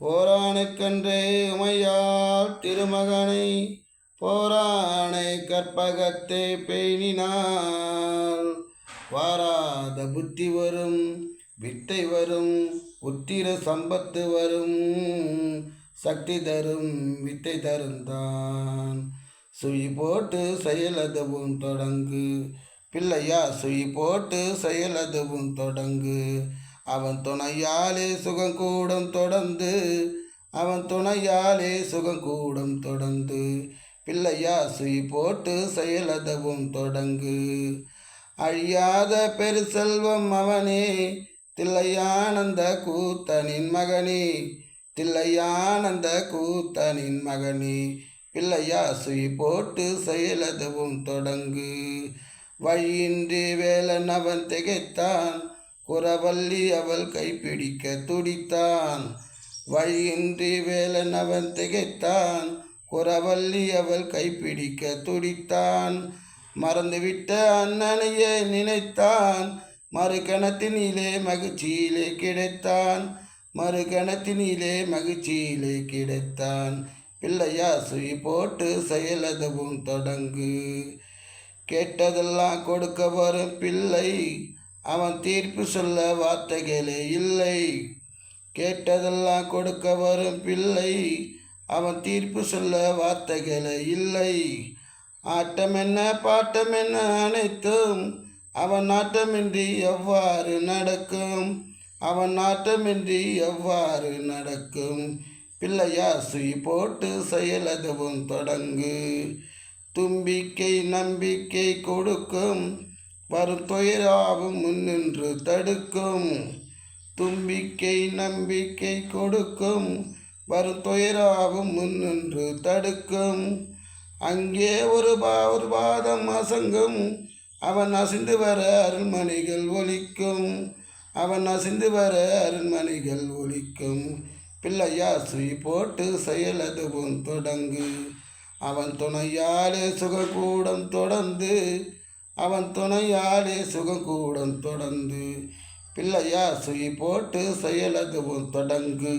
ஓரானுக்கன்றே உமையாள் திருமகனை போரானை கற்பகத்தை பேணினாள். வாராத புத்தி வரும், வித்தை வரும், உத்திர சம்பத்து வரும், சக்தி தரும், வித்தை தருந்தான். சுழி போட்டு செயலதுவும் தொடங்கு பிள்ளையா, சுழி போட்டு செயலதுவும் தொடங்கு. அவன் துணையாலே சுகங்கூடம் தொடர்ந்து, அவன் துணையாலே சுகங்கூடம் தொடர்ந்து. பிள்ளையா, சுழி போட்டு செயலதுவும் தொடங்கு. அழியாத பெரு செல்வம் அவனே, தில்லையானந்த கூத்தனின் மகனே, தில்லையானந்த கூத்தனின் மகனே. பிள்ளையா, சுழி போட்டு செயலதுவும் தொடங்கு. வழியின்றி வேலன் அவன் திகைத்தான், குறவல்லி அவள் கைப்பிடிக்க துடித்தான். வழியின்றி வேலன் அவன் திகைத்தான், குறவல்லி அவள் கைப்பிடிக்க துடித்தான். மறந்துவிட்ட அண்ணனையே நினைத்தான், மறுகணத்தினிலே மகிழ்ச்சியிலே கிடைத்தான், மறுகணத்தினிலே மகிழ்ச்சியிலே கிடைத்தான். பிள்ளையா, சுழி போட்டு செயலதுவும் தொடங்கு. கேட்டதெல்லாம் கொடுக்க வரும் பிள்ளை, அவன் தீர்ப்பு சொல்ல வார்த்தைகளே இல்லை. கேட்டதெல்லாம் கொடுக்க வரும் பிள்ளை, அவன் தீர்ப்பு சொல்ல வார்த்தைகளே இல்லை. ஆட்டம் என்ன பாட்டம் என்ன அனைத்தும் அவன் நாட்டமின்றி எவ்வாறு நடக்கும், அவன் நாட்டமின்றி எவ்வாறு நடக்கும். பிள்ளையா, சுழி போட்டு செயலதுவும் தொடங்கு. தும்பிக்கை நம்பிக்கை கொடுக்கும், வரும் துயராவும் முன்னின்று தடுக்கும். தும்பிக்கை நம்பிக்கை கொடுக்கும், வரும் துயராவும் முன்னின்று தடுக்கும். அங்கே ஒரு பாதம் அசங்கும், அவன் அசைந்து வர அருண்மணிகள் ஒலிக்கும், அவன் அசைந்து வர அருண்மணிகள் ஒலிக்கும். பிள்ளையா, சுழி போட்டு செயலதுவும் தொடங்கு. அவன் துணையாலே சுகக்கூடம் தொடர்ந்து, அவன் துணையாலே சுகக்கூடம் தொடர்ந்து. பிள்ளையா, சுழி போட்டு செயலதுவும் தொடங்கு.